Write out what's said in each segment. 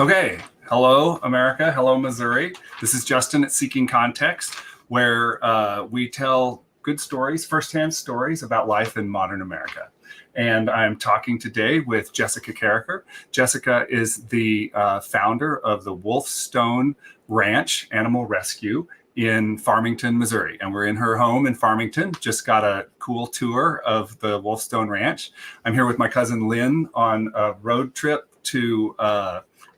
Okay. Hello, America. Hello, Missouri. This is Justin at Seeking Context, where we tell good stories, firsthand stories about life in modern America. And I'm talking today with Jessica Karraker. Jessica is the founder of the WolfStone Ranch Animal Rescue in Farmington, Missouri. And we're in her home in Farmington. Just got a cool tour of the WolfStone Ranch. I'm here with my cousin Lynn on a road trip to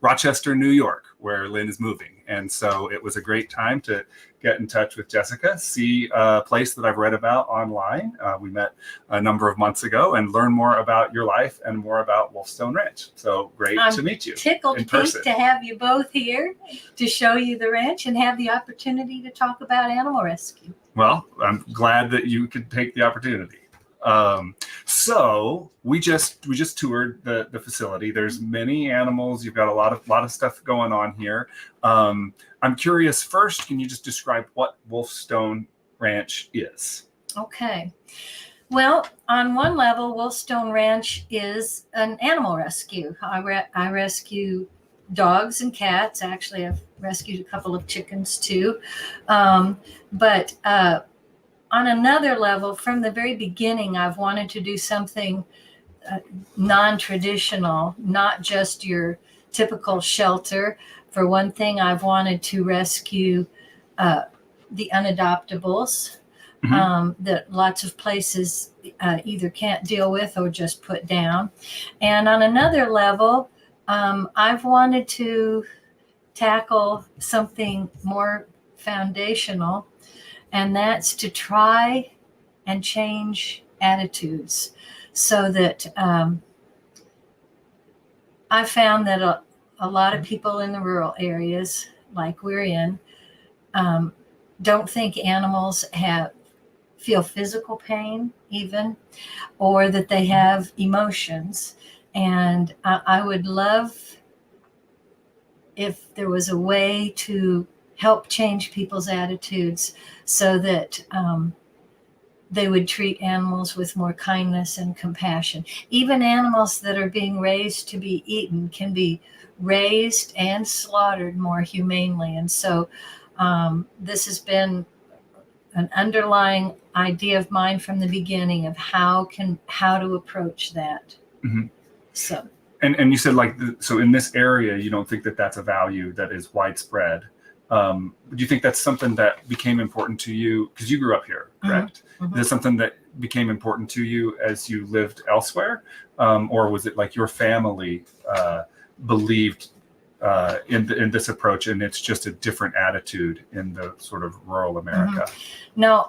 Rochester, New York, where Lynn is moving. And so it was a great time to get in touch with Jessica, see a place that I've read about online. We met a number of months ago, and learn more about your life and more about WolfStone Ranch. So great to meet you. Tickled pink to have you both here to show you the ranch and have the opportunity to talk about animal rescue. Well, I'm glad that you could take the opportunity. So we just toured the facility. There's many animals. You've got a lot of stuff going on here. I'm curious. First, can you just describe what WolfStone Ranch is? Okay. Well, on one level, WolfStone Ranch is an animal rescue. I rescue dogs and cats. Actually, I've rescued a couple of chickens too. But on another level, from the very beginning, I've wanted to do something non-traditional, not just your typical shelter. For one thing, I've wanted to rescue the unadoptables that lots of places either can't deal with or just put down. And on another level, I've wanted to tackle something more foundational, and that's to try and change attitudes, so that I found that a lot of people in the rural areas, like we're in, don't think animals feel physical pain even, or that they have emotions. And I would love if there was a way to help change people's attitudes so that they would treat animals with more kindness and compassion. Even animals that are being raised to be eaten can be raised and slaughtered more humanely. And so this has been an underlying idea of mine from the beginning of how to approach that. Mm-hmm. So. And you said, so in this area, you don't think that that's a value that is widespread. Do you think that's something that became important to you because you grew up here, correct? Mm-hmm. Is it something that became important to you as you lived elsewhere? Or was it like your family believed in this approach, and it's just a different attitude in the sort of rural America? Mm-hmm. No,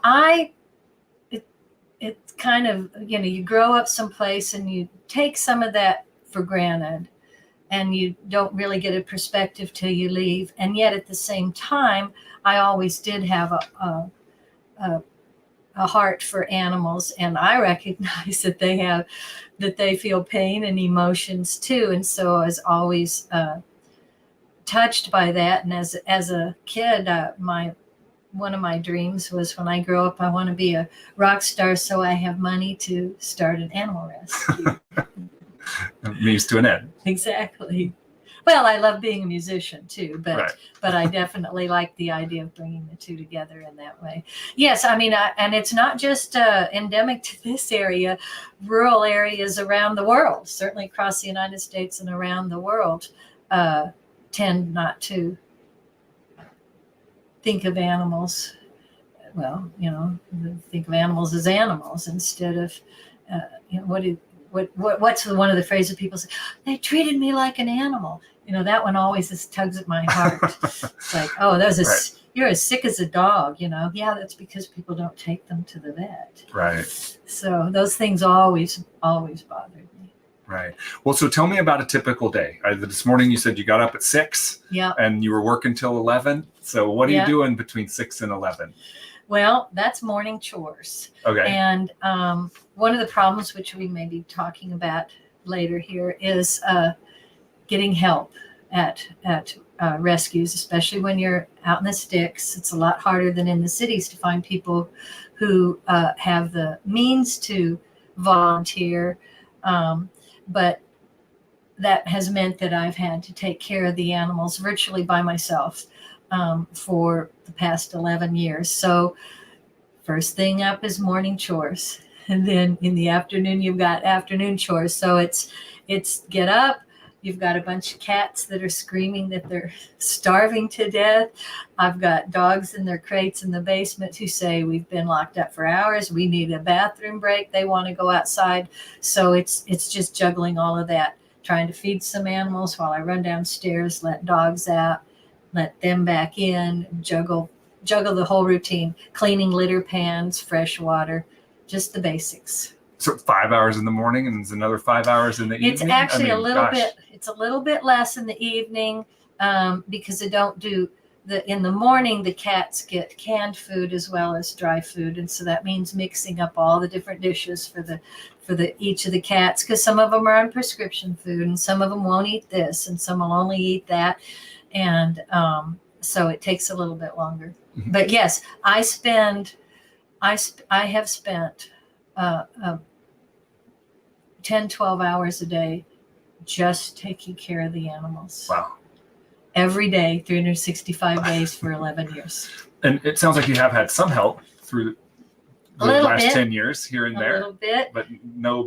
it's kind of, you grow up someplace and you take some of that for granted, and you don't really get a perspective till you leave. And yet at the same time, I always did have a heart for animals, and I recognize that they feel pain and emotions too. And so I was always touched by that. And as a kid, one of my dreams was, when I grow up, I want to be a rock star, so I have money to start an animal rescue. Means to an end. Exactly. Well, I love being a musician too, but right. But I definitely like the idea of bringing the two together in that way. Yes, I mean, and it's not just endemic to this area. Rural areas around the world, certainly across the United States and around the world, tend not to think of animals. Well, think of animals as animals instead of what's one of the phrases people say? They treated me like an animal. That one always just tugs at my heart. It's like, oh, right. You're as sick as a dog. Yeah, that's because people don't take them to the vet. Right. So those things always bothered me. Right. Well, so tell me about a typical day. This morning you said you got up at 6. Yeah. And you were working till 11. So what are you doing between 6 and 11? Well, that's morning chores. Okay. And one of the problems, which we may be talking about later here, is getting help at rescues, especially when you're out in the sticks. It's a lot harder than in the cities to find people who have the means to volunteer. But that has meant that I've had to take care of the animals virtually by myself for the past 11 years. So first thing up is morning chores. And then in the afternoon, you've got afternoon chores. So it's get up. You've got a bunch of cats that are screaming that they're starving to death. I've got dogs in their crates in the basement who say, we've been locked up for hours. We need a bathroom break. They want to go outside. So it's just juggling all of that, trying to feed some animals while I run downstairs, let dogs out, let them back in, juggle the whole routine, cleaning litter pans, fresh water, just the basics. So 5 hours in the morning and there's another 5 hours in the evening? It's actually a little bit less in the evening because I don't do in the morning, the cats get canned food as well as dry food. And so that means mixing up all the different dishes for each of the cats, because some of them are on prescription food and some of them won't eat this and some will only eat that. And so it takes a little bit longer. Mm-hmm. But yes, I have spent 10, 12 hours a day just taking care of the animals. Wow. Every day, 365 days for 11 years. And it sounds like you have had some help through the last 10 years here and there. A little bit. But no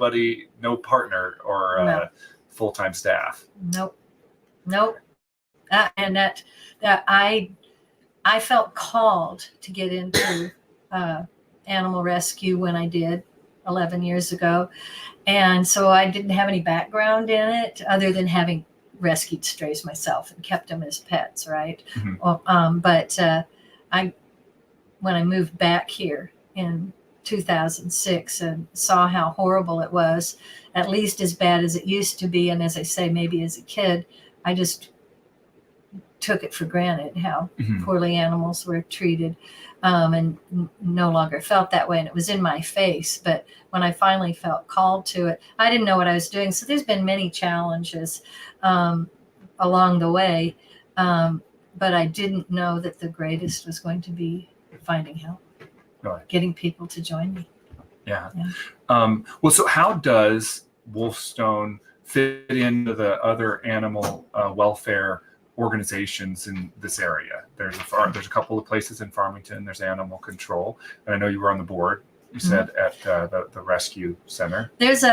partner or full-time staff. Nope. And that I felt called to get into animal rescue when I did 11 years ago. And so I didn't have any background in it other than having rescued strays myself and kept them as pets, right? Mm-hmm. But when I moved back here in 2006 and saw how horrible it was, at least as bad as it used to be, and as I say, maybe as a kid, I just took it for granted how mm-hmm. poorly animals were treated, and no longer felt that way. And it was in my face. But when I finally felt called to it, I didn't know what I was doing. So there's been many challenges along the way. But I didn't know that the greatest was going to be finding help, getting people to join me. Yeah. Well, so how does WolfStone fit into the other animal welfare organizations in this area? There's a couple of places in Farmington. There's animal control, and I know you were on the board. You said mm-hmm. at the rescue center. There's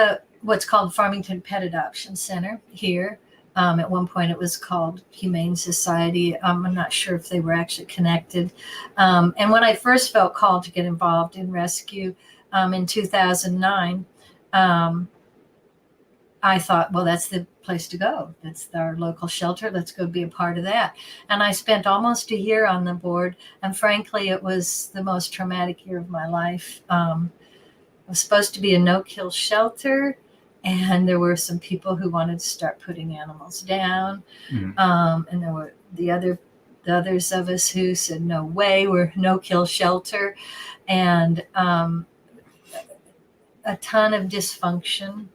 what's called Farmington Pet Adoption Center here. At one point, it was called Humane Society. I'm not sure if they were actually connected. And when I first felt called to get involved in rescue in 2009. I thought, well, that's the place to go. That's our local shelter. Let's go be a part of that. And I spent almost a year on the board. And frankly, it was the most traumatic year of my life. It was supposed to be a no-kill shelter. And there were some people who wanted to start putting animals down. Mm-hmm. And there were the others of us who said, no way, we're no-kill shelter. And a ton of dysfunction.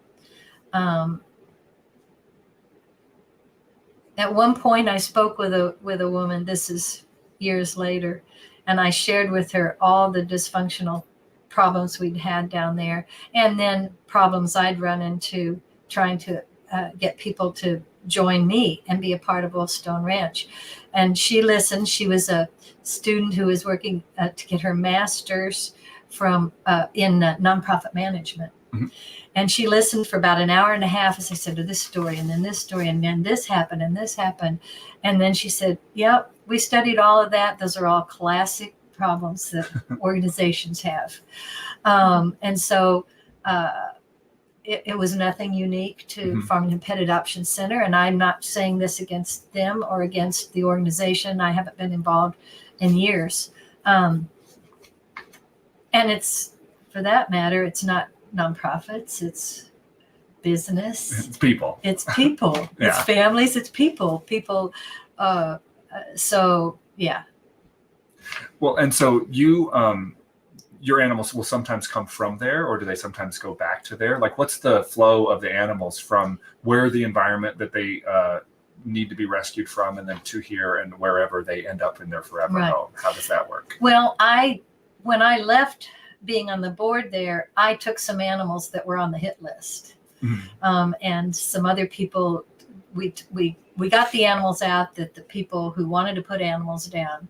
At one point, I spoke with a woman. This is years later, and I shared with her all the dysfunctional problems we'd had down there, and then problems I'd run into trying to get people to join me and be a part of WolfStone Ranch. And she listened. She was a student who was working to get her master's from in nonprofit management. Mm-hmm. And she listened for about an hour and a half as I said to this story and then this story and then this happened and this happened. And then she said, yep, we studied all of that. Those are all classic problems that organizations have. And so it was nothing unique to mm-hmm. Farmington Pet Adoption Center. And I'm not saying this against them or against the organization. I haven't been involved in years. And it's, for that matter, it's not nonprofits, it's business. It's people. It's people. Yeah. It's families. It's people. People. So yeah. Well, and so you, your animals will sometimes come from there, or do they sometimes go back to there? Like, what's the flow of the animals from where the environment that they need to be rescued from, and then to here and wherever they end up in their forever home? How does that work? Well, when I left being on the board there, I took some animals that were on the hit list. And some other people, we got the animals out that the people who wanted to put animals down,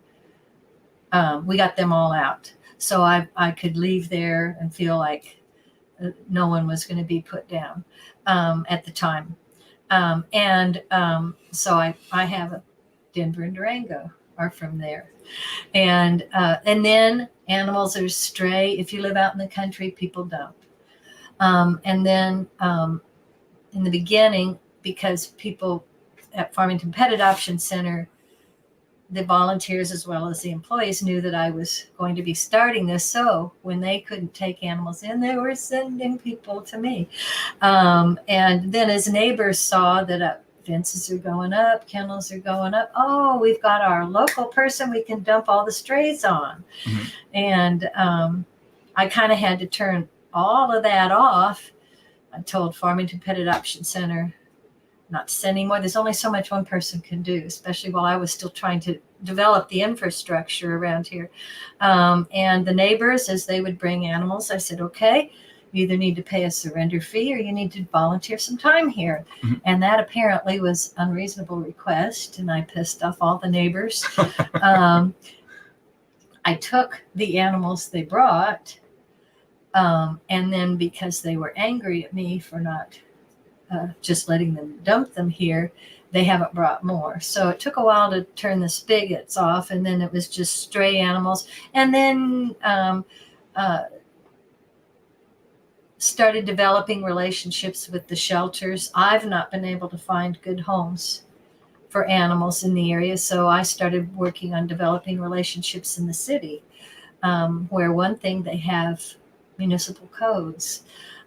we got them all out. So I could leave there and feel like no one was going to be put down at the time. So I have a Denver and Durango are from there. And then animals are stray. If you live out in the country, people don't. And then in the beginning, because people at Farmington Pet Adoption Center, the volunteers as well as the employees knew that I was going to be starting this. So when they couldn't take animals in, they were sending people to me. And then as neighbors saw that fences are going up, kennels are going up, oh, we've got our local person we can dump all the strays on. And I kind of had to turn all of that off. I told Farmington Pet Adoption Center not to send anymore. There's only so much one person can do, especially while I was still trying to develop the infrastructure around here. And the neighbors, as they would bring animals, I said, okay, you either need to pay a surrender fee or you need to volunteer some time here. And that apparently was an unreasonable request, and I pissed off all the neighbors. I took the animals they brought, and then because they were angry at me for not just letting them dump them here, they haven't brought more. So it took a while to turn the spigots off, and then it was just stray animals. And then started developing relationships with the shelters. I've not been able to find good homes for animals in the area, so I started working on developing relationships in the city, where one thing, they have municipal codes.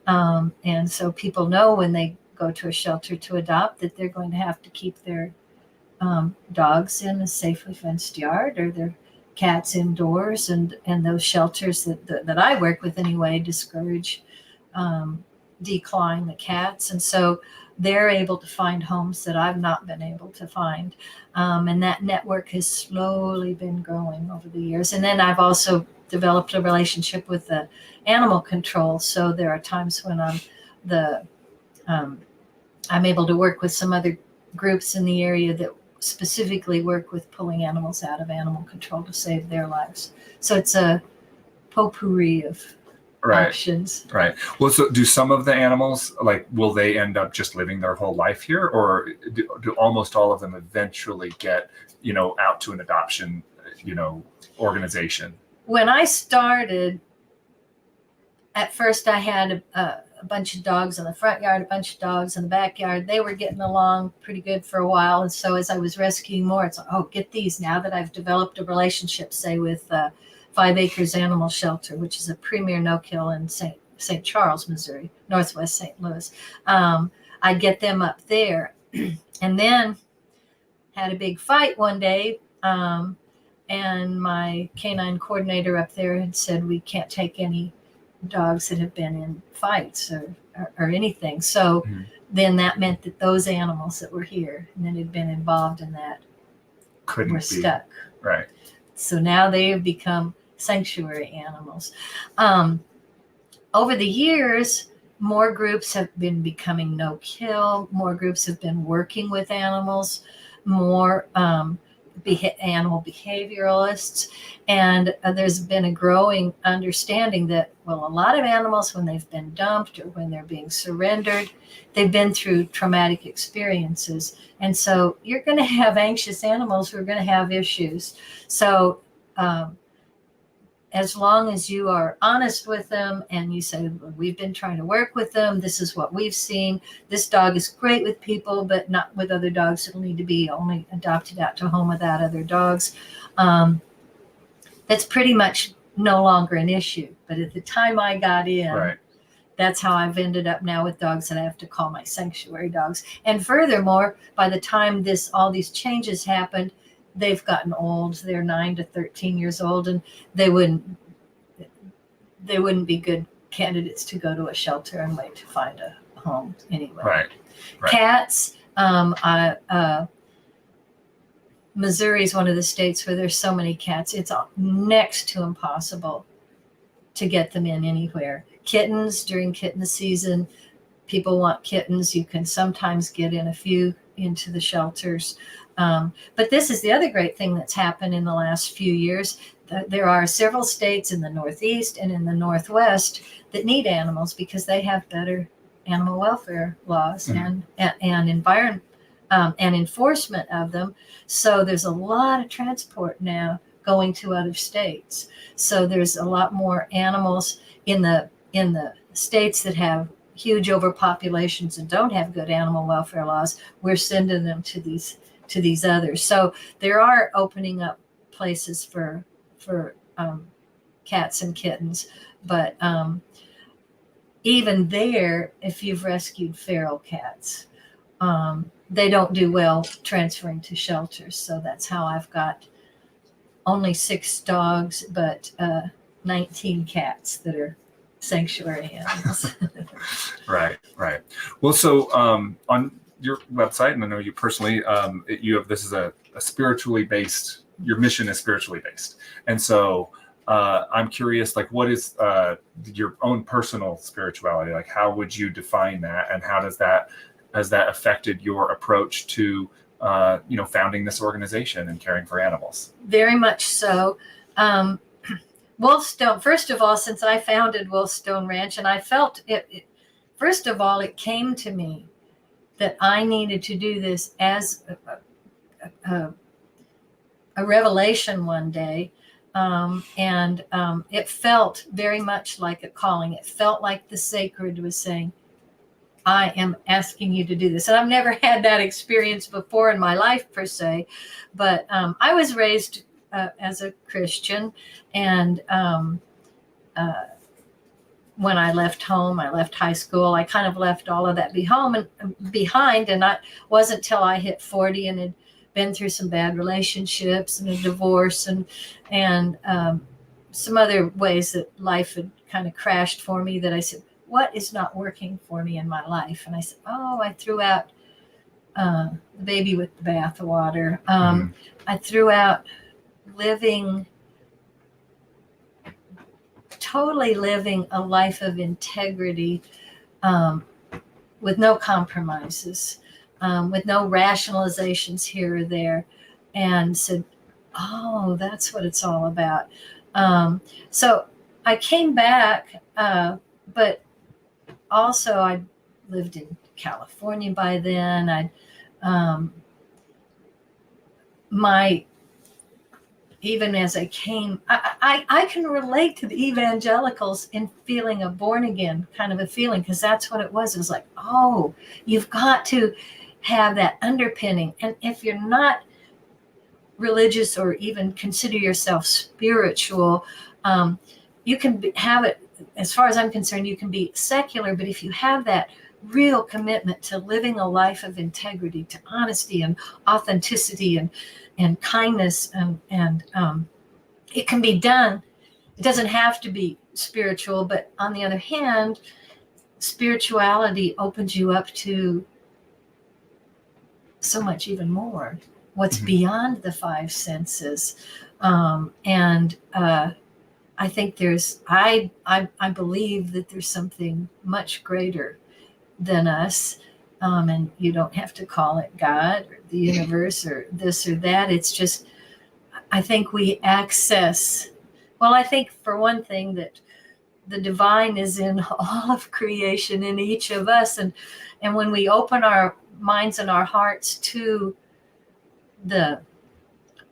And so people know when they go to a shelter to adopt that they're going to have to keep their dogs in a safely fenced yard, or their cats indoors. And those shelters that I work with anyway discourage declawing the cats. And so they're able to find homes that I've not been able to find. And that network has slowly been growing over the years. And then I've also developed a relationship with the animal control. So there are times when I'm able to work with some other groups in the area that specifically work with pulling animals out of animal control to save their lives. So it's a potpourri of options. Right. Well, so do some of the animals, like, will they end up just living their whole life here, or do almost all of them eventually get, out to an adoption, organization? When I started, at first I had a bunch of dogs in the front yard, a bunch of dogs in the backyard. They were getting along pretty good for a while. And so as I was rescuing more, it's like, oh, get these now that I've developed a relationship, say, with 5 Acres Animal Shelter, which is a premier no-kill in St. Charles, Missouri, Northwest St. Louis. I'd get them up there, and then had a big fight one day. And my canine coordinator up there had said, we can't take any dogs that have been in fights or anything. So then that meant that those animals that were here and that had been involved in that were stuck. Right. So now they have become sanctuary animals. Over the years, more groups have been becoming no-kill. More groups have been working with animals. More animal behavioralists. And there's been a growing understanding that, well, a lot of animals, when they've been dumped or when they're being surrendered, they've been through traumatic experiences. And so you're going to have anxious animals who are going to have issues. So as long as you are honest with them and you say, we've been trying to work with them, this is what we've seen, this dog is great with people, but not with other dogs. It'll need to be only adopted out to a home without other dogs. That's pretty much no longer an issue. But at the time I got in, that's how I've ended up now with dogs that I have to call my sanctuary dogs. And furthermore, by the time all these changes happened, they've gotten old. They're 9 to 13 years old, and they wouldn't be good candidates to go to a shelter and wait to find a home anyway. Right. Cats. Missouri is one of the states where there's so many cats. It's next to impossible to get them in anywhere. Kittens, during kitten season, people want kittens, you can sometimes get in a few into the shelters. But this is the other great thing that's happened in the last few years. There are several states in the Northeast and in the Northwest that need animals because they have better animal welfare laws and environment and enforcement of them. So there's a lot of transport now going to other states. So there's a lot more animals in the states that have huge overpopulations and don't have good animal welfare laws. We're sending them to these others. So there are opening up places for cats and kittens, but even there, if you've rescued feral cats, they don't do well transferring to shelters. So that's how I've got only 6 dogs, but 19 cats that are sanctuary animals. Right. Well, so on your website, and I know you personally, you have, this is a spiritually based, your mission is spiritually based. And so I'm curious, like, what is your own personal spirituality? Like, how would you define that? And how has that affected your approach to, founding this organization and caring for animals? Very much so. WolfStone, first of all, since I founded WolfStone Ranch, and I felt it, first of all, it came to me that I needed to do this as a revelation one day. And it felt very much like a calling. It felt like the sacred was saying, I am asking you to do this. And I've never had that experience before in my life per se, but I was raised as a Christian. And when I left home, I left high school, I kind of left all of that behind. And it wasn't till I hit 40 and had been through some bad relationships and a divorce and some other ways that life had kind of crashed for me, that I said, what is not working for me in my life? And I said, I threw out the baby with the bathwater. I threw out totally living a life of integrity, with no compromises, with no rationalizations here or there, and said, that's what it's all about. So I came back, but also I lived in California by then. Even as I came, I can relate to the evangelicals in feeling a born again kind of a feeling, because that's what it was. It was like, you've got to have that underpinning. And if you're not religious or even consider yourself spiritual, you can have it, as far as I'm concerned, you can be secular, but if you have that real commitment to living a life of integrity, to honesty and authenticity and kindness, and it can be done. It doesn't have to be spiritual, but on the other hand, spirituality opens you up to so much even more, what's beyond the 5 senses. I think I believe that there's something much greater than us. And you don't have to call it God or the universe or this or that. It's just, I think we access, I think for one thing that the divine is in all of creation, in each of us. And when we open our minds and our hearts to the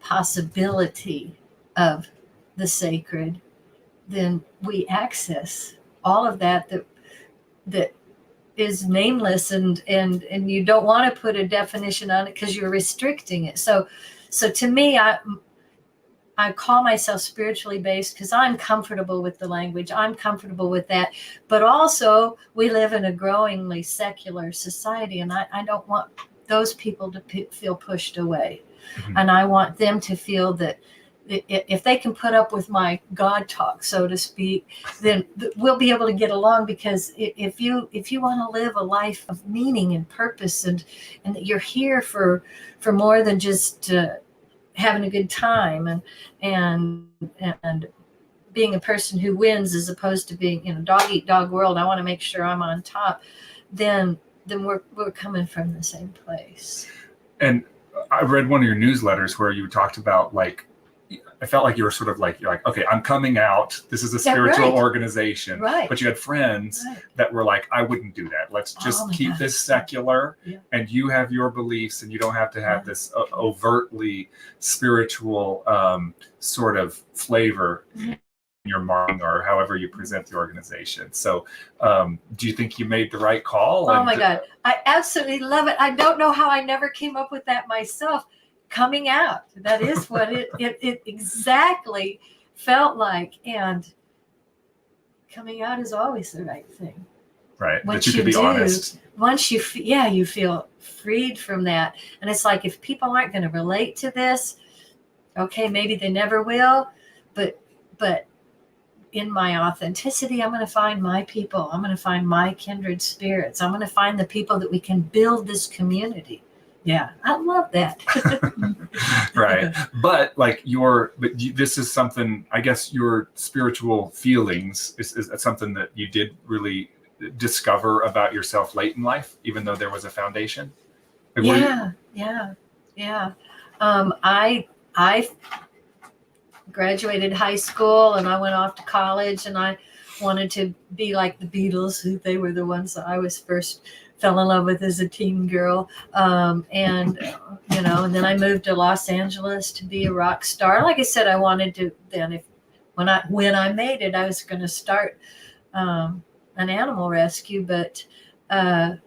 possibility of the sacred, then we access all of that is nameless, and you don't want to put a definition on it because you're restricting it. So to me, I call myself spiritually based because I'm comfortable with the language. I'm comfortable with that. But also, we live in a growingly secular society, and I don't want those people to feel pushed away. And I want them to feel that if they can put up with my God talk, so to speak, then we'll be able to get along. Because if you want to live a life of meaning and purpose, and that you're here for more than just having a good time and being a person who wins, as opposed to being in a dog eat dog world, I want to make sure I'm on top. then we're coming from the same place. And I read one of your newsletters where you talked about, like, I felt like you were sort of like, you're like, okay, I'm coming out. This is a spiritual organization. Right. But you had friends that were like, I wouldn't do that. Let's just keep this secular. Yeah. And you have your beliefs, and you don't have to have this overtly spiritual sort of flavor in your marketing or however you present the organization. So do you think you made the right call? Oh my God. I absolutely love it. I don't know how I never came up with that myself. Coming out. That is what it exactly felt like. And coming out is always the right thing. Right. Once that you can be honest. Once you feel freed from that. And it's like, if people aren't going to relate to this, okay, maybe they never will. But in my authenticity, I'm going to find my people. I'm going to find my kindred spirits. I'm going to find the people that we can build this community. Yeah, I love that. Right. But this is something, I guess your spiritual feelings is something that you did really discover about yourself late in life, even though there was a foundation. Yeah. I graduated high school and I went off to college, and I wanted to be like the Beatles, who they were the ones that I was first fell in love with as a teen girl. And then I moved to Los Angeles to be a rock star. Like I said, I wanted to then, when I made it, I was going to start an animal rescue, but I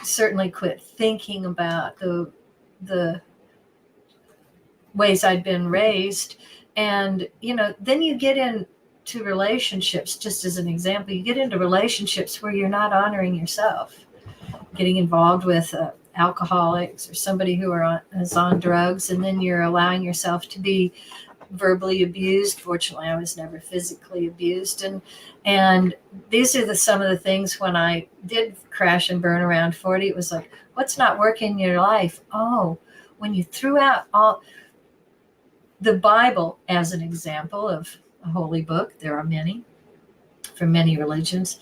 certainly quit thinking about the ways I'd been raised. And, then you get into relationships, just as an example, you get into relationships where you're not honoring yourself, getting involved with alcoholics or somebody who is on drugs, and then you're allowing yourself to be verbally abused. Fortunately, I was never physically abused. And these are some of the things when I did crash and burn around 40, it was like, what's not working in your life? Oh, when you threw out all the Bible as an example of a holy book, there are many from many religions.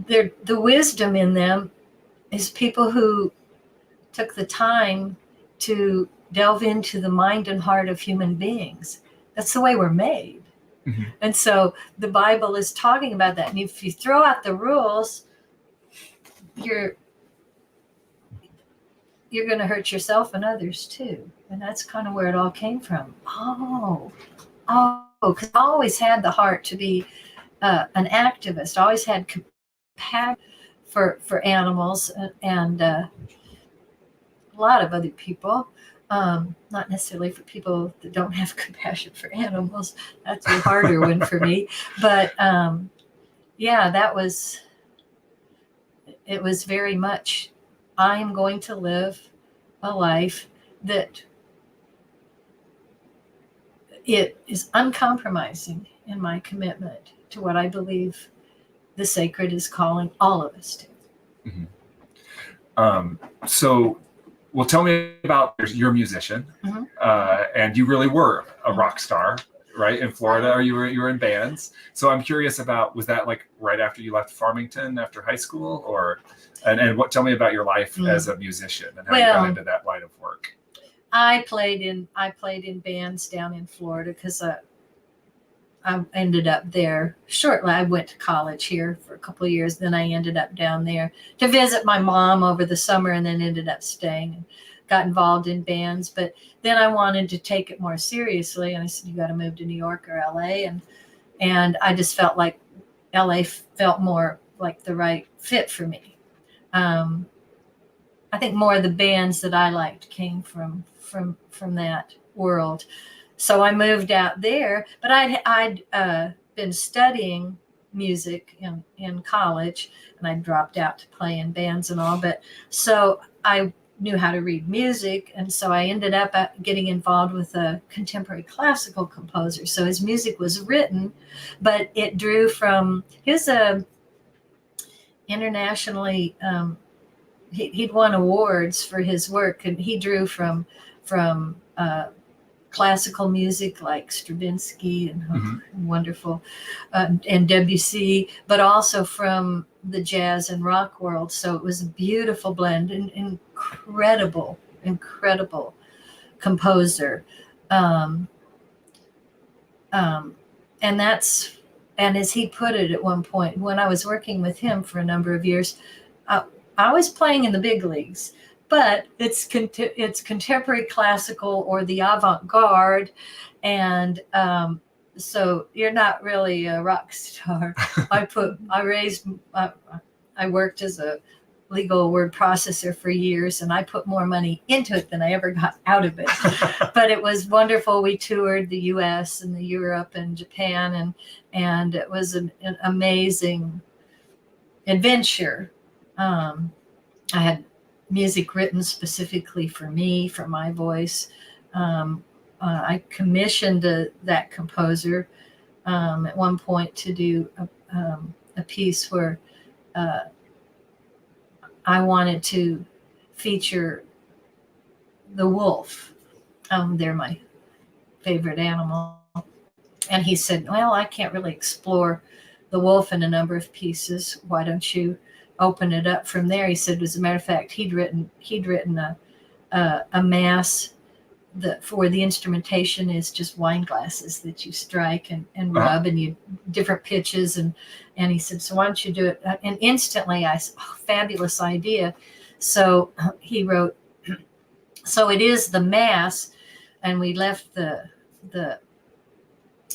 The wisdom in them is people who took the time to delve into the mind and heart of human beings. That's the way we're made. Mm-hmm. And so the Bible is talking about that. And if you throw out the rules, you're going to hurt yourself and others too. And that's kind of where it all came from. Because I always had the heart to be an activist. I always had compassion for animals and a lot of other people. Not necessarily for people that don't have compassion for animals. That's a harder one for me. But it was very much, I am going to live a life that it is uncompromising in my commitment to what I believe the sacred is calling all of us to. Mm-hmm. Well, tell me about, you're a musician, mm-hmm. And you really were a rock star, right, in Florida, or you were in bands. So I'm curious about, was that like right after you left Farmington after high school, or tell me about your life as a musician and how you got into that line of work. I played in bands down in Florida because I ended up there shortly. I went to college here for a couple of years. Then I ended up down there to visit my mom over the summer, and then ended up staying and got involved in bands. But then I wanted to take it more seriously, and I said, you got to move to New York or LA. And I just felt like LA felt more like the right fit for me. I think more of the bands that I liked came from that world. So I moved out there, but I'd been studying music in college, and I dropped out to play in bands and all. But so I knew how to read music, and so I ended up getting involved with a contemporary classical composer. So his music was written, but it drew from his internationally. He'd won awards for his work, and he drew from classical music like Stravinsky and Mhm. wonderful, and Debussy, but also from the jazz and rock world. So it was a beautiful blend, and incredible composer. Um, and that's, and as he put it at one point, when I was working with him for a number of years, I was playing in the big leagues, but it's contemporary classical or the avant-garde, and so you're not really a rock star. I worked as a legal word processor for years, and I put more money into it than I ever got out of it. But it was wonderful. We toured the U.S. and the Europe and Japan, and it was an amazing adventure. I had music written specifically for me, for my voice. I commissioned that composer at one point to do a piece where I wanted to feature the wolf. They're my favorite animal. And he said, well, I can't really explore the wolf in a number of pieces. Why don't you open it up from there? He said, as a matter of fact, he'd written a mass that for the instrumentation is just wine glasses that you strike and rub, and you different pitches. And he said, so why don't you do it? And instantly I said, oh, fabulous idea. So he wrote, so it is the mass, and we left the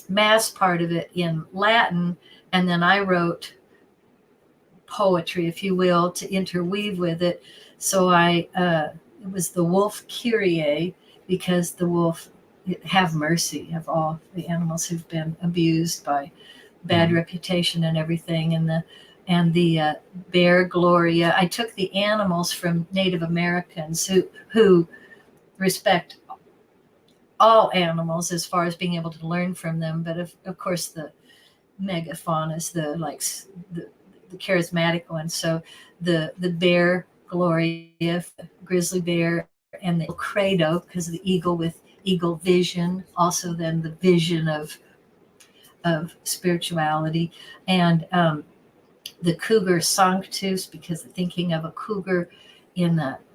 mass part of it in Latin, and then I wrote poetry, if you will, to interweave with it. So it was the Wolf Kyrie, because the wolf, have mercy of all the animals who've been abused by bad reputation and everything, and the bear Gloria. I took the animals from Native Americans who respect all animals as far as being able to learn from them, but of course the megafaunas, the charismatic ones. So the bear Gloria, the grizzly bear, and the credo, because of the eagle with eagle vision, also then the vision of spirituality, and the cougar sanctus, because thinking of a cougar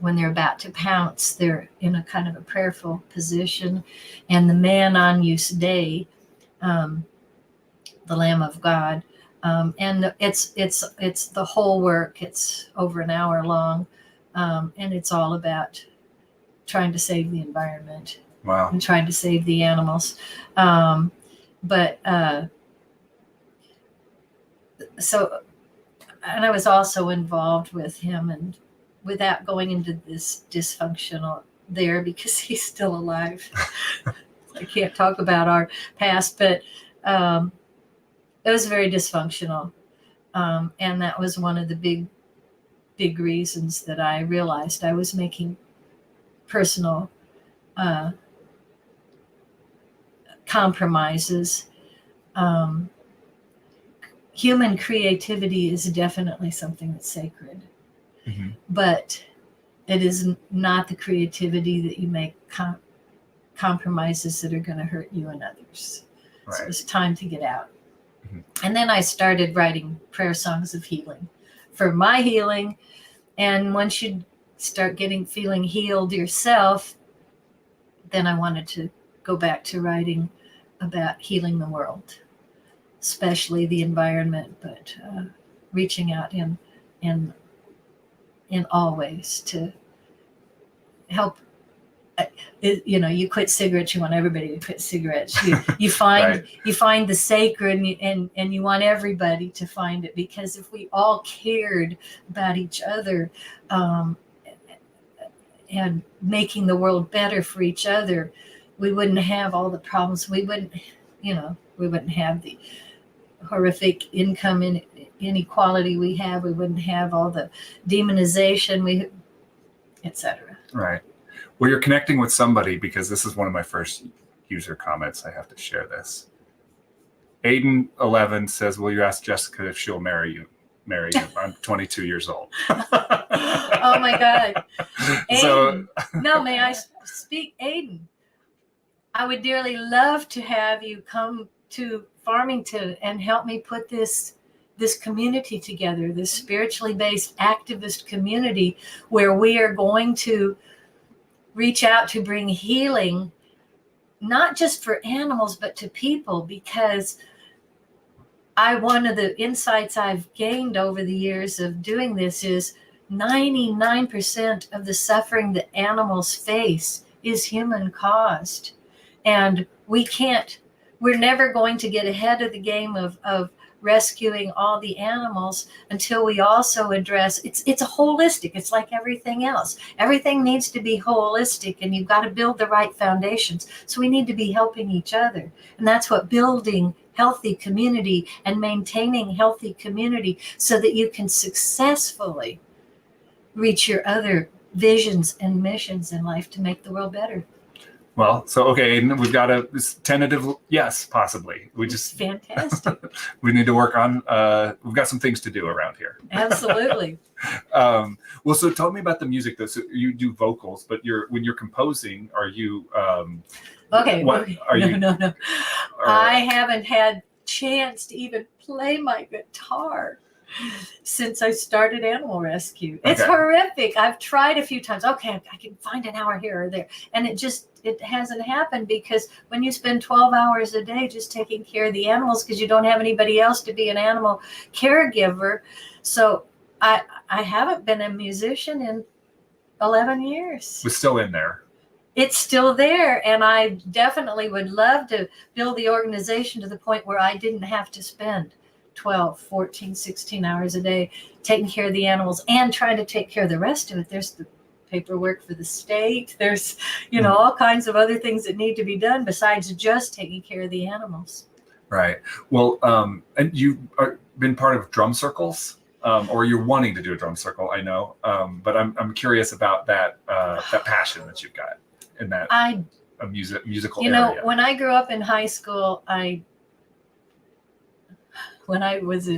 when they're about to pounce, they're in a kind of a prayerful position, and the man Agnus Dei, the Lamb of God, and it's the whole work. It's over an hour long, and it's all about trying to save the environment. Wow. And trying to save the animals. But so, and I was also involved with him, and without going into this dysfunctional there, because he's still alive. I can't talk about our past, but it was very dysfunctional. And that was one of the big reasons that I realized I was making personal compromises. Human creativity is definitely something that's sacred, but it is not the creativity that you make compromises that are going to hurt you and others. Right. So it's time to get out. And then I started writing prayer songs of healing for my healing. And once you start feeling healed yourself, then I wanted to go back to writing about healing the world, especially the environment, but reaching out in all ways to help. You quit cigarettes, you want everybody to quit cigarettes. You find right. You find the sacred, and you want everybody to find it, because if we all cared about each other and making the world better for each other, we wouldn't have all the problems. We wouldn't have the horrific income inequality we have. We wouldn't have all the demonization, etc. Right. Well, you're connecting with somebody, because this is one of my first user comments. I have to share this. Aiden11 says, will you ask Jessica if she'll marry you? I'm 22 years old. Oh my God. Aiden. So, no, may I speak? Aiden, I would dearly love to have you come to Farmington and help me put this community together, this spiritually based activist community where we are going to reach out to bring healing, not just for animals, but to people, because one of the insights I've gained over the years of doing this is 99% of the suffering that animals face is human caused. And we're never going to get ahead of the game of rescuing all the animals until we also address it's a holistic. It's like everything else. Everything needs to be holistic, and you've got to build the right foundations. So we need to be helping each other. And that's what building healthy community and maintaining healthy community so that you can successfully reach your other visions and missions in life to make the world better. Well, so, okay, and we've got a tentative yes, possibly. We just fantastic. We need to work on, we've got some things to do around here. Absolutely. Well, so tell me about the music though. So you do vocals, but when you're composing, are you, okay. What are you? No. I haven't had chance to even play my guitar since I started animal rescue. It's horrific. I've tried a few times. Okay, I can find an hour here or there. And it hasn't happened, because when you spend 12 hours a day just taking care of the animals because you don't have anybody else to be an animal caregiver. So I haven't been a musician in 11 years. We're still in there. It's still there. And I definitely would love to build the organization to the point where I didn't have to spend 12, 14, 16 hours a day taking care of the animals and trying to take care of the rest of it. There's the paperwork for the state. There's, all kinds of other things that need to be done besides just taking care of the animals. Right. Well, and you've been part of drum circles, or you're wanting to do a drum circle, I know. But I'm curious about that passion that you've got in that musical area. When I grew up in high school, when I was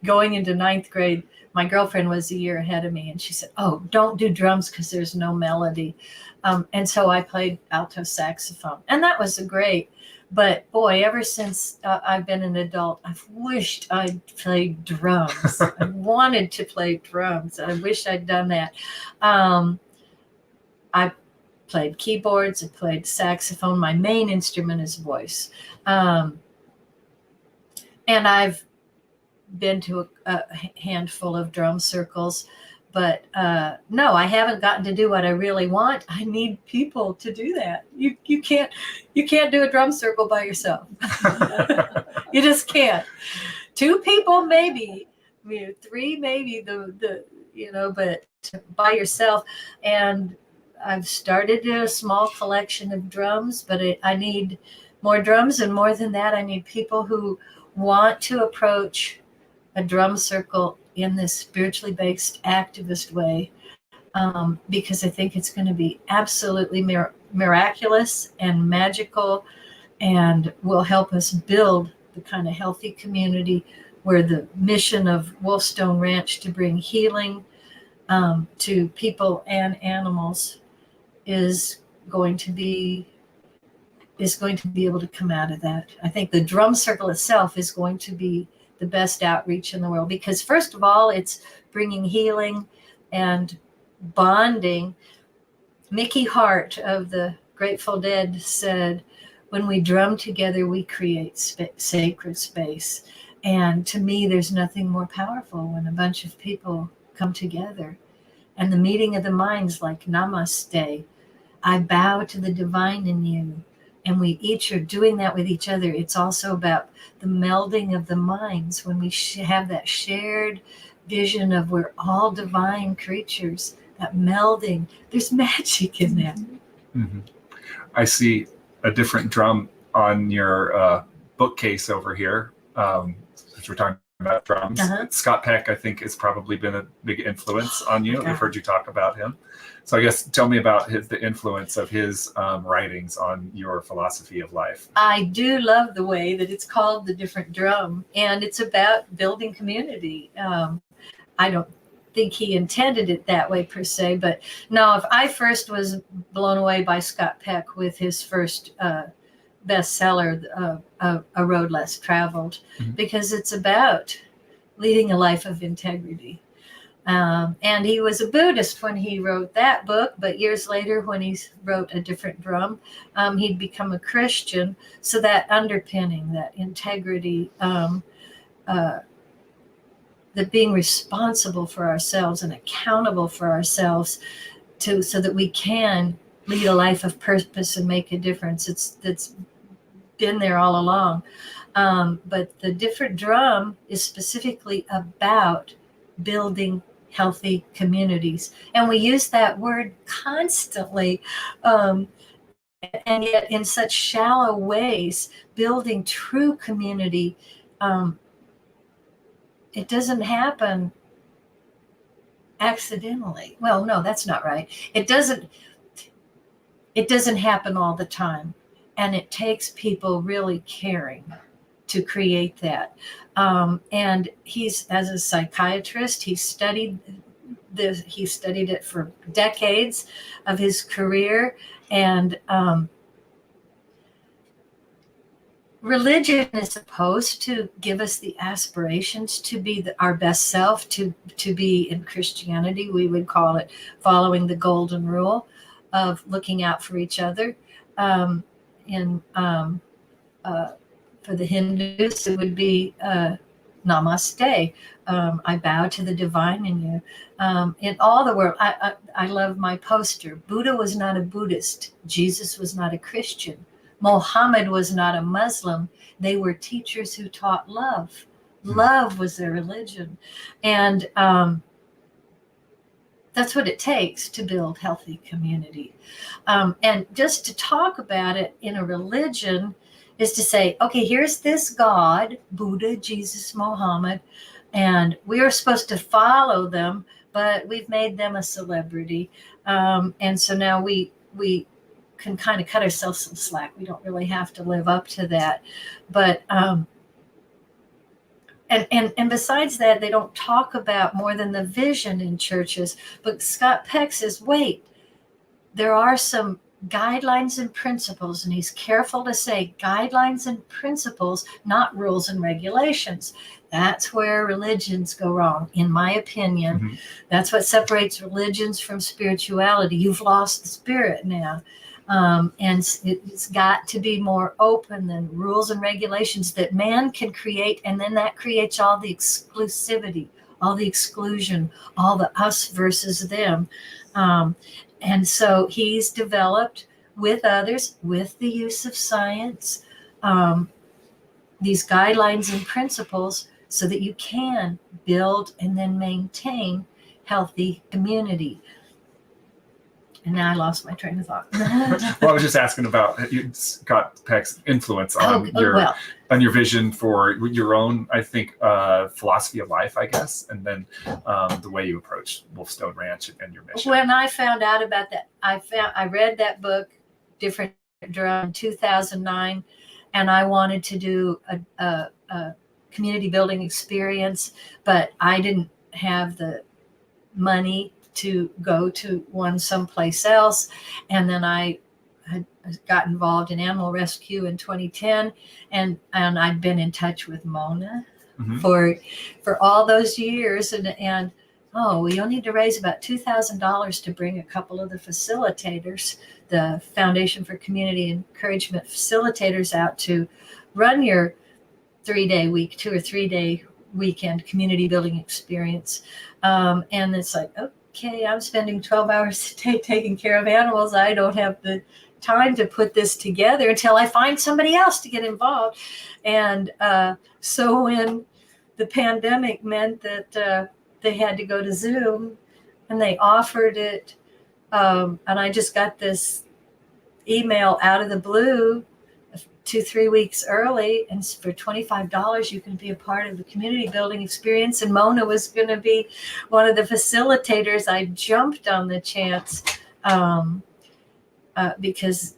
going into 9th grade, my girlfriend was a year ahead of me, and she said, "Oh, don't do drums because there's no melody." And so I played alto saxophone, and that was great. But boy, ever since I've been an adult, I've wished I'd played drums. I wanted to play drums. I wish I'd done that. I played keyboards. I played saxophone. My main instrument is voice. And I've been to a handful of drum circles, but no, I haven't gotten to do what I really want. I need people to do that. You can't do a drum circle by yourself. You just can't. 2 people maybe, 3 maybe, but by yourself. And I've started a small collection of drums, but I need more drums, and more than that, I need people who want to approach a drum circle in this spiritually based activist way, because I think it's going to be absolutely miraculous and magical, and will help us build the kind of healthy community where the mission of WolfStone Ranch to bring healing to people and animals is going to be able to come out of that. I think the drum circle itself is going to be the best outreach in the world, because first of all, it's bringing healing and bonding. Mickey Hart of the Grateful Dead said, "When we drum together, we create sacred space." And to me, there's nothing more powerful when a bunch of people come together. And the meeting of the minds, like namaste, I bow to the divine in you. And we each are doing that with each other. It's also about the melding of the minds when we have that shared vision of we're all divine creatures, that melding. There's magic in that. Mm-hmm. I see a different drum on your bookcase over here. Since we're talking about drums, Scott Peck, I think, has probably been a big influence on you. I've heard you talk about him. So I guess tell me about the influence of his writings on your philosophy of life. I do love the way that it's called The Different Drum, and it's about building community. I don't think he intended it that way per se, but no, if I first was blown away by Scott Peck with his first bestseller, A Road Less Traveled, Mhm. because it's about leading a life of integrity. And he was a Buddhist when he wrote that book, but years later, when he wrote A Different Drum, he'd become a Christian. So that underpinning, that integrity, that being responsible for ourselves and accountable for ourselves, so that we can lead a life of purpose and make a difference. That's been there all along. But The Different Drum is specifically about building healthy communities. And we use that word constantly, and yet in such shallow ways. Building true community, it doesn't happen accidentally. Well, no, that's not right. It doesn't happen all the time. And it takes people really caring to create that. And he's, as a psychiatrist, he studied it for decades of his career. And religion is supposed to give us the aspirations to be our best self, to be, in Christianity, we would call it following the golden rule of looking out for each other. For the Hindus, it would be namaste. I bow to the divine in you. In all the world, I love my poster. Buddha was not a Buddhist. Jesus was not a Christian. Mohammed was not a Muslim. They were teachers who taught love. Love was their religion. And that's what it takes to build healthy community. And just to talk about it in a religion is to say, okay, here's this God, Buddha, Jesus, Mohammed, and we are supposed to follow them, but we've made them a celebrity. And so now we can kind of cut ourselves some slack. We don't really have to live up to that. But and besides that, they don't talk about more than the vision in churches. But Scott Peck says, wait, there are some guidelines and principles, and he's careful to say guidelines and principles, not rules and regulations. That's where religions go wrong, in my opinion. Mm-hmm. That's what separates religions from spirituality. You've lost the spirit now. And it's got to be more open than rules and regulations that man can create, and then that creates all the exclusivity, all the exclusion, all the us versus them. And so he's developed with others, with the use of science, these guidelines and principles so that you can build and then maintain healthy community. And now I lost my train of thought. Well, I was just asking about Scott Peck's influence on your vision for your own, I think, philosophy of life, I guess, and then the way you approach WolfStone Ranch and your mission. When I found out about that, I read that book, Different Drum, in 2009, and I wanted to do a community building experience, but I didn't have the money to go to one someplace else. And then I had got involved in animal rescue in 2010, and I'd been in touch with Mona for all those years, and you'll need to raise about $2,000 to bring a couple of the facilitators, the Foundation for Community Encouragement facilitators, out to run your 3-day week, 2 or 3 day weekend community building experience. And it's like, okay, I'm spending 12 hours a day taking care of animals. I don't have the time to put this together until I find somebody else to get involved. And so when the pandemic meant that they had to go to Zoom, and they offered it, and I just got this email out of the blue 2-3 weeks early, and for $25 you can be a part of the community building experience, and Mona was going to be one of the facilitators. I jumped on the chance because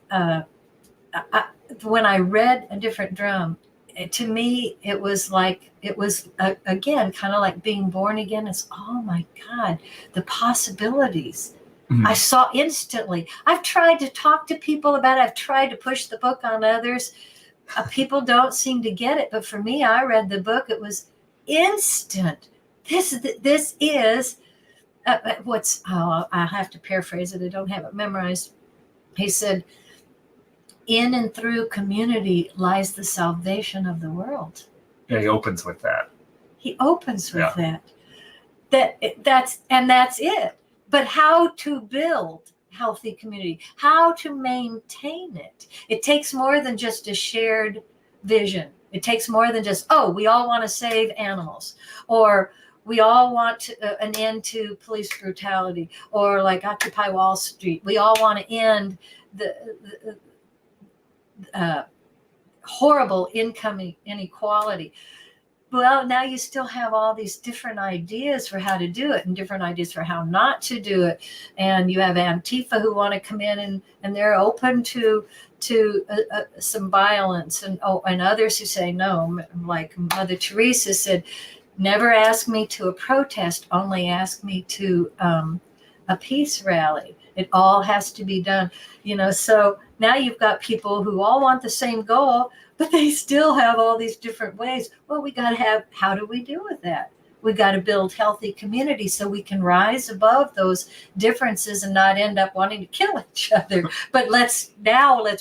when I read A Different Drum, to me it was again kind of like being born again. It's, oh my God, the possibilities Mhm. I saw instantly. I've tried to talk to people about it. I've tried to push the book on others. People don't seem to get it. But for me, I read the book. It was instant. This is I have to paraphrase it. I don't have it memorized. He said, in and through community lies the salvation of the world. Yeah, he opens with that. He opens with Yeah. that's it. But how to build healthy community, how to maintain it. It takes more than just a shared vision. It takes more than just, oh, we all want to save animals, or we all want an end to police brutality, or like Occupy Wall Street. We all want to end the horrible income inequality. Well, now you still have all these different ideas for how to do it and different ideas for how not to do it. And you have Antifa who want to come in and they're open to some violence, and others who say no, like Mother Teresa said, never ask me to a protest, only ask me to a peace rally. It all has to be done, so now you've got people who all want the same goal, but they still have all these different ways. Well, we got to have, how do we deal with that? We got to build healthy communities so we can rise above those differences and not end up wanting to kill each other. But let's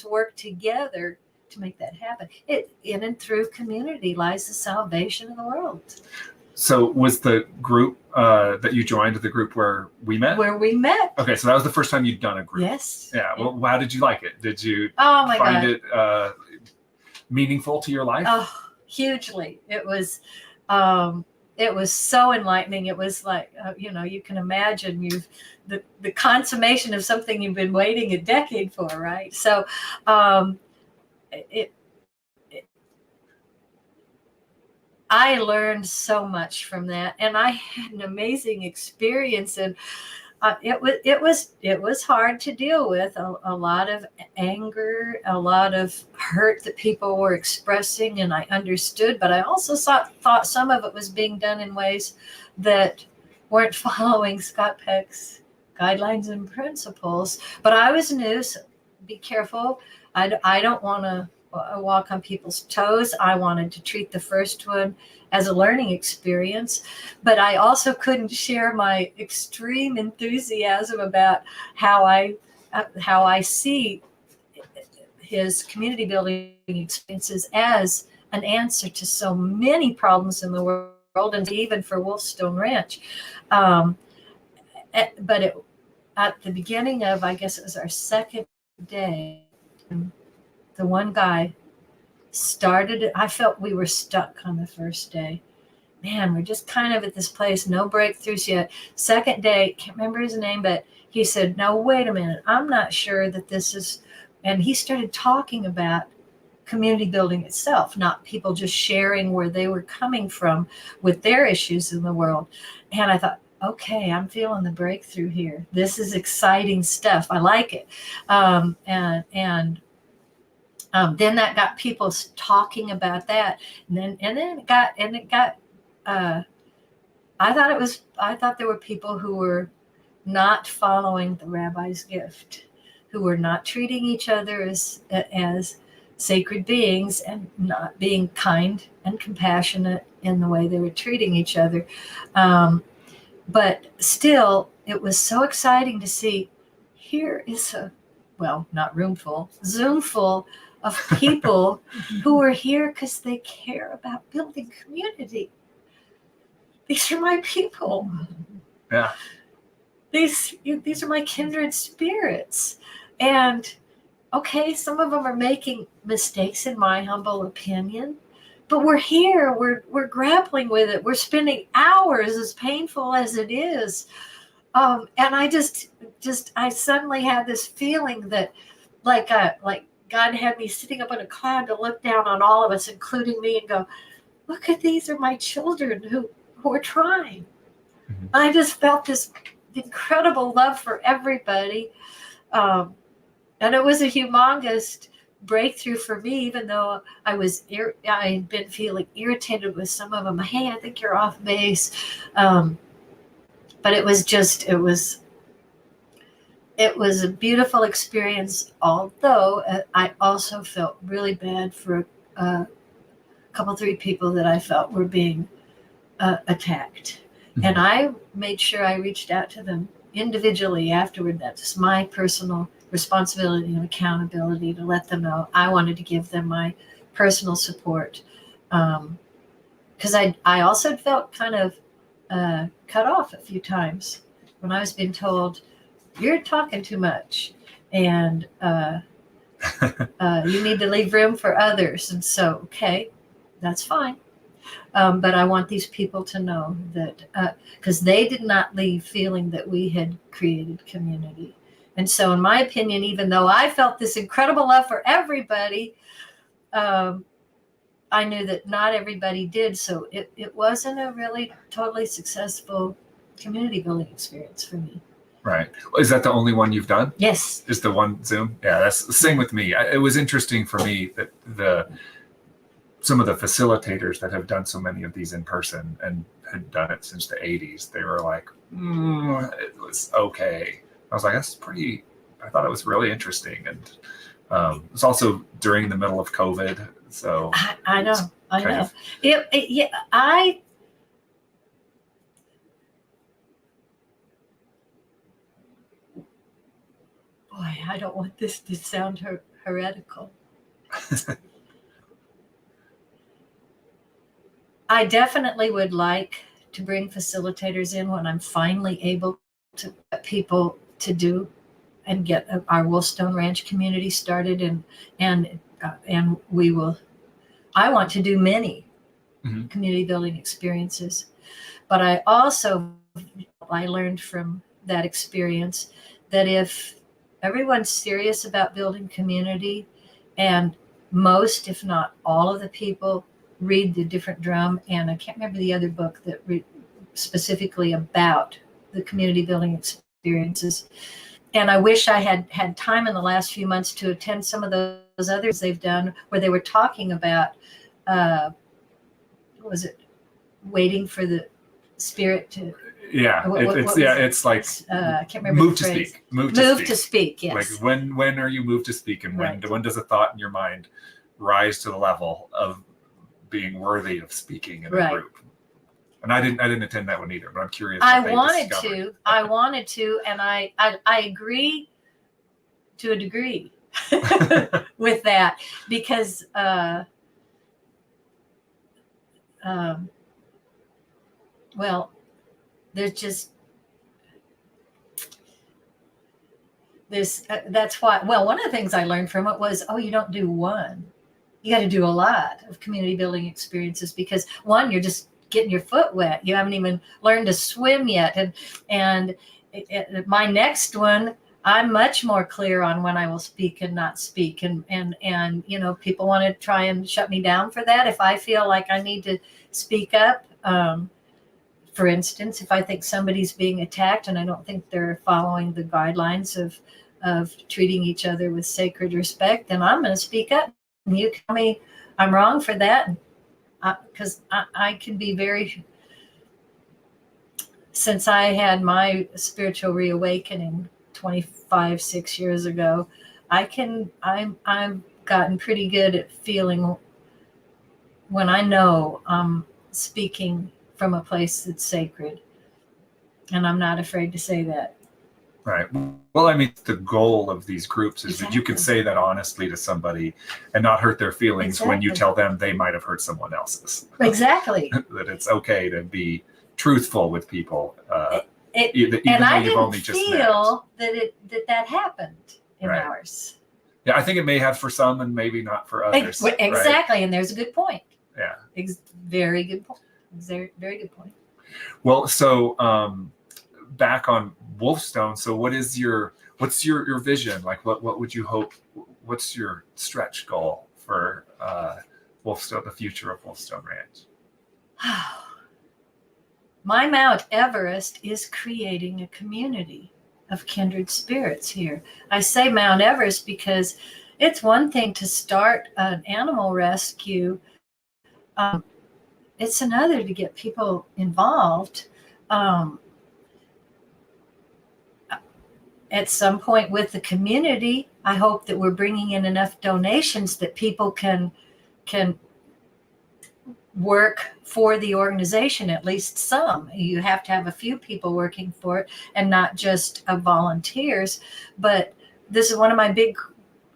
work together to make that happen. In and through community lies the salvation of the world. So was the group that you joined the group where we met? Where we met. Okay, so that was the first time you'd done a group. Yes. Yeah. Well, how did you like it? Did you find it meaningful to your life? Oh, hugely. It was so enlightening. It was like, you can imagine the consummation of something you've been waiting a decade for, right? So I learned so much from that, and I had an amazing experience. And it was hard to deal with. A lot of anger, a lot of hurt that people were expressing, and I understood. But I also thought some of it was being done in ways that weren't following Scott Peck's guidelines and principles. But I was new, so be careful. I don't want to walk on people's toes. I wanted to treat the first one as a learning experience, but I also couldn't share my extreme enthusiasm about how I see his community building experiences as an answer to so many problems in the world, and even for WolfStone Ranch. But at the beginning of, I guess it was our second day, the one guy started it. I felt we were stuck on the first day. Man, we're just kind of at this place, no breakthroughs yet. Second day, can't remember his name, but he said, now, wait a minute. I'm not sure that this is, and he started talking about community building itself, not people just sharing where they were coming from with their issues in the world. And I thought, okay, I'm feeling the breakthrough here. This is exciting stuff. I like it. Then that got people talking about that, and then it got. I thought there were people who were not following the rabbi's gift, who were not treating each other as sacred beings and not being kind and compassionate in the way they were treating each other. But still, it was so exciting to see. Here is not room full, Zoom full of people who are here because they care about building community. These are my people. Yeah. These are my kindred spirits. And okay, some of them are making mistakes, in my humble opinion, but we're here. We're grappling with it. We're spending hours, as painful as it is. And I suddenly had this feeling that, like God had me sitting up in a cloud to look down on all of us, including me, and go, look at, these are my children who are trying. Mm-hmm. I just felt this incredible love for everybody. And it was a humongous breakthrough for me, even though I had been feeling irritated with some of them. Hey, I think you're off base. But it was it was a beautiful experience, although I also felt really bad for a couple, three people that I felt were being attacked. Mhm. And I made sure I reached out to them individually afterward. That's my personal responsibility and accountability to let them know I wanted to give them my personal support. Because I also felt kind of cut off a few times when I was being told, you're talking too much and you need to leave room for others. And so, okay, that's fine. But I want these people to know that because they did not leave feeling that we had created community. And so, in my opinion, even though I felt this incredible love for everybody, I knew that not everybody did. So it wasn't a really totally successful community building experience for me. Right. Is that the only one you've done? Yes. Is the one Zoom? Yeah, that's the same with me. It was interesting for me that some of the facilitators that have done so many of these in person and had done it since the 80s, they were like, it was okay. I was like, that's pretty, I thought it was really interesting. And it was also during the middle of COVID. So I know. Yeah, boy, I don't want this to sound heretical. I definitely would like to bring facilitators in when I'm finally able to get people to do and get our WolfStone Ranch community started, and we will. I want to do many community building experiences, but I also learned from that experience that if everyone's serious about building community, and most, if not all, of the people read the Different Drum, and I can't remember the other book that specifically about the community building experiences. And I wish I had time in the last few months to attend some of those others they've done where they were talking about, what was it, waiting for the spirit to. Yeah, it's like I can't remember move to speak. Move to speak. Yes. Like when are you moved to speak, and when does a thought in your mind rise to the level of being worthy of speaking in a group? And I didn't attend that one either, but I'm curious. I wanted to, and I agree to a degree with that, because well, there's just this. That's why. Well, one of the things I learned from it was, you don't do one. You got to do a lot of community building experiences, because one, you're just getting your foot wet. You haven't even learned to swim yet. And my next one, I'm much more clear on when I will speak and not speak. And people want to try and shut me down for that. If I feel like I need to speak up, for instance, if I think somebody's being attacked and I don't think they're following the guidelines of treating each other with sacred respect, then I'm going to speak up. And you tell me I'm wrong for that, because I can be very. Since I had my spiritual reawakening 6 years ago, I've gotten pretty good at feeling when I know I'm speaking from a place that's sacred, and I'm not afraid to say that. Right. Well, I mean, the goal of these groups is that you can say that honestly to somebody and not hurt their feelings when you tell them they might have hurt someone else's. Exactly. That it's okay to be truthful with people. Even and I didn't feel that happened in ours. Yeah, I think it may have for some and maybe not for others. Exactly. Right? And there's a good point. Yeah. Very good point. Very good point. Well, so back on WolfStone. So what's your vision? Like what would you hope? What's your stretch goal for WolfStone, the future of WolfStone Ranch? My Mount Everest is creating a community of kindred spirits here. I say Mount Everest because it's one thing to start an animal rescue. It's another to get people involved. at some point with the community, I hope that we're bringing in enough donations that people can work for the organization, at least some. You have to have a few people working for it and not just volunteers. But this is one of my big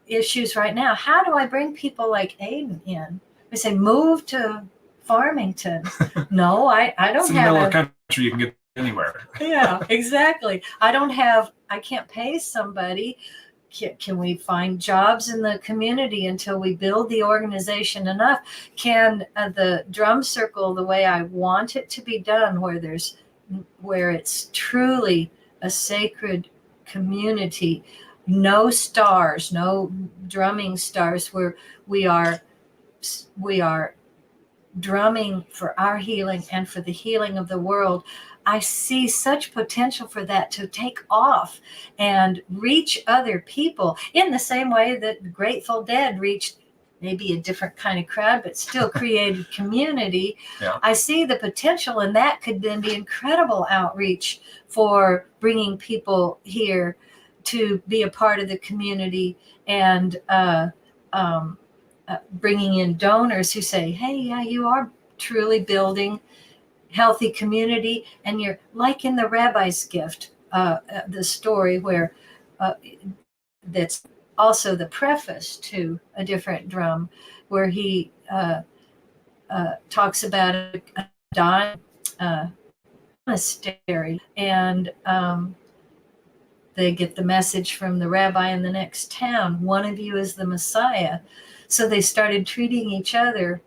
issues right now. How do I bring people like Aiden in? I say, move to Farmington. No, I don't It's in the have middle of the country. You can get anywhere. Yeah, exactly. I can't pay somebody. Can we find jobs in the community until we build the organization enough? Can the drum circle, the way I want it to be done, where it's truly a sacred community, no stars, no drumming stars, where we are drumming for our healing and for the healing of the world. I see such potential for that to take off and reach other people in the same way that the Grateful Dead reached maybe a different kind of crowd, but still created community. Yeah. I see the potential, and that could then be incredible outreach for bringing people here to be a part of the community, and bringing in donors who say, hey, yeah, you are truly building healthy community. And you're like in the rabbi's gift, the story where that's also the preface to A Different Drum, where he talks about a dying monastery, and they get the message from the rabbi in the next town, one of you is the Messiah. So they started treating each other,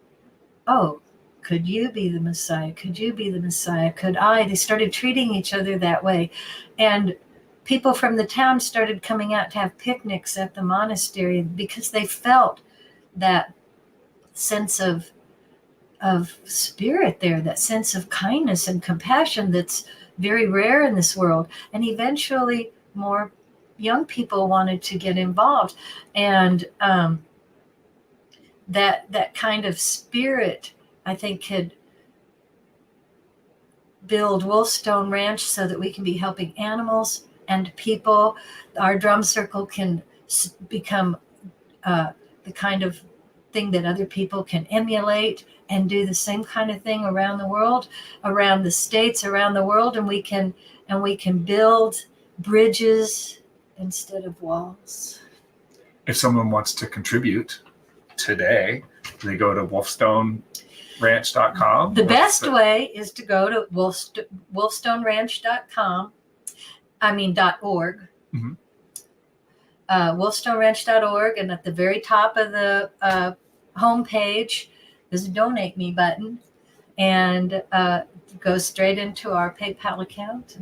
oh, could you be the Messiah? Could you be the Messiah? Could I? They started treating each other that way. And people from the town started coming out to have picnics at the monastery because they felt that sense of spirit there, that sense of kindness and compassion that's very rare in this world. And eventually more young people wanted to get involved. And that kind of spirit, I think, could build WolfStone Ranch so that we can be helping animals and people. Our drum circle can become the kind of thing that other people can emulate and do the same kind of thing around the world, around the states, around the world, and we can build bridges instead of walls. If someone wants to contribute today, they go to wolfstoneranch.com. The best way is to go to wolfstoneranch.com. .org. Mm-hmm. wolfstoneranch.org, and at the very top of the homepage there's a donate me button, and go straight into our PayPal account,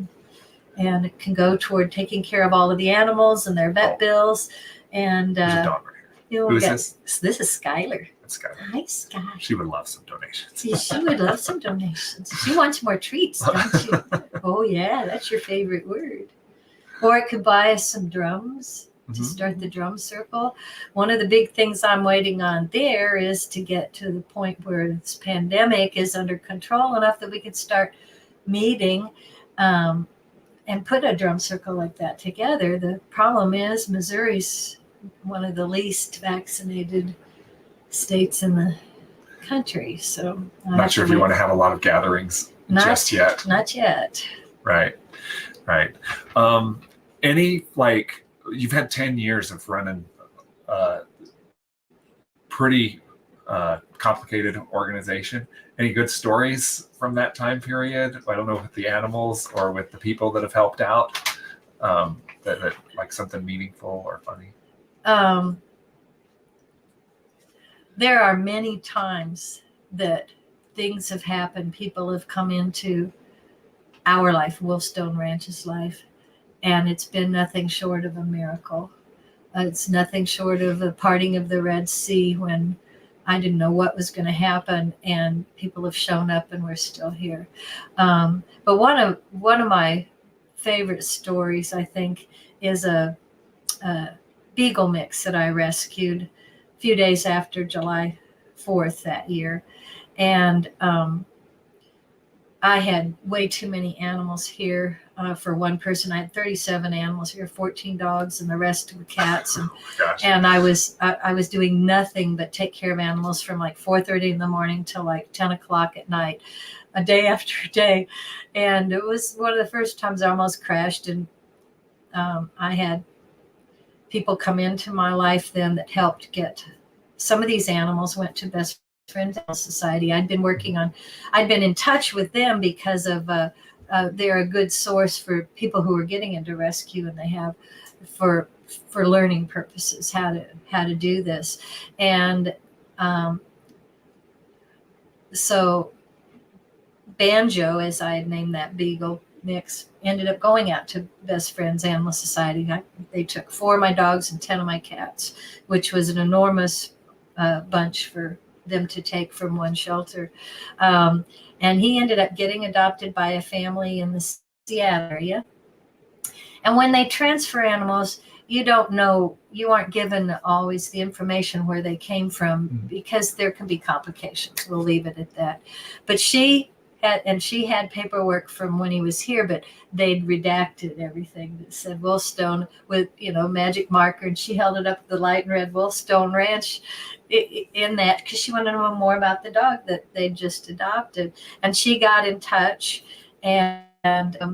and it can go toward taking care of all of the animals and their vet bills. And There's a dog right here. Who is this? This is Skylar. That's Skylar. Hi, Skylar. She would love some donations. See, she would love some donations. She wants more treats, don't you? Oh yeah, that's your favorite word. Or it could buy us some drums to start the drum circle. One of the big things I'm waiting on there is to get to the point where this pandemic is under control enough that we can start meeting and put a drum circle like that together. The problem is Missouri's one of the least vaccinated states in the country. So I'm not sure if you want to have a lot of gatherings just yet. Not yet. Right. You've had 10 years of running pretty complicated organization. Any good stories from that time period? I don't know, with the animals or with the people that have helped out, that like something meaningful or funny? There are many times that things have happened. People have come into our life, WolfStone Ranch's life, and it's been nothing short of a miracle. It's nothing short of a parting of the Red Sea when I didn't know what was going to happen, and people have shown up, and we're still here. But one of my favorite stories, I think, is a beagle mix that I rescued a few days after July 4th that year, and I had way too many animals here for one person. I had 37 animals here, 14 dogs, and the rest were cats. And Gosh. and I was doing nothing but take care of animals from like 4:30 in the morning till like 10 o'clock at night, a day after day. And it was one of the first times I almost crashed. And I had people come into my life then that helped get some of these animals went to Best Friends Society. I'd been in touch with them because of they're a good source for people who are getting into rescue, and they have for learning purposes how to do this. And so Banjo, as I had named that beagle mix, ended up going out to Best Friends Animal Society. They took 4 of my dogs and 10 of my cats, which was an enormous bunch for them to take from one shelter. And he ended up getting adopted by a family in the Seattle area. And when they transfer animals, you don't know, you aren't given always the information where they came from, because there can be complications. We'll leave it at that. But she had paperwork from when he was here, but they'd redacted everything that said WolfStone with, magic marker. And she held it up at the light and read WolfStone Ranch in that, because she wanted to know more about the dog that they'd just adopted. And she got in touch, and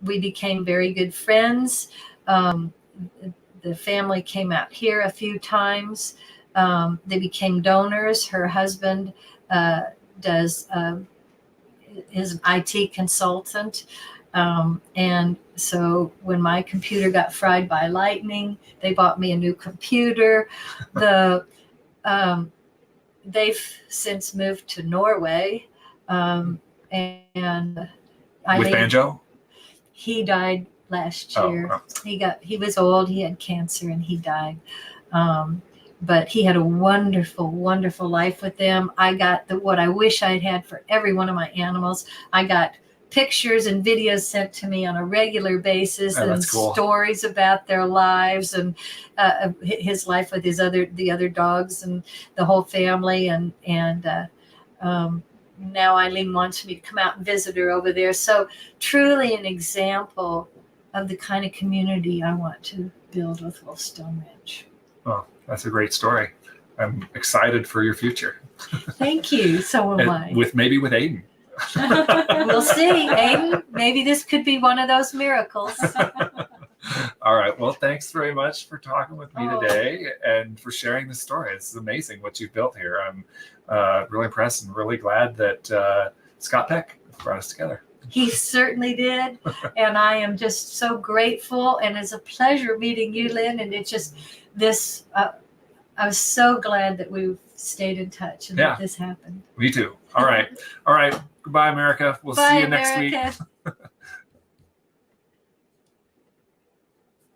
we became very good friends. The family came out here a few times. They became donors. Her husband is an IT consultant. And so when my computer got fried by lightning, they bought me a new computer. They've since moved to Norway. And With Banjo? He died last year. Oh. He was old. He had cancer and he died. But he had a wonderful, wonderful life with them. I got what I wish I'd had for every one of my animals. I got pictures and videos sent to me on a regular basis, and that's cool. Stories about their lives and his life with the other dogs and the whole family. And now Eileen wants me to come out and visit her over there. So truly an example of the kind of community I want to build with WolfStone Ranch. Oh, that's a great story. I'm excited for your future. Thank you. So am I. Maybe with Aiden. We'll see, Aiden. Maybe this could be one of those miracles. All right. Well, thanks very much for talking with me today and for sharing the story. It's amazing what you've built here. I'm really impressed and really glad that Scott Peck brought us together. He certainly did. And I am just so grateful. And it's a pleasure meeting you, Lynn. And it's just this, I was so glad that we've stayed in touch and that this happened. Me too. All right. All right. Goodbye, America. We'll see you next week.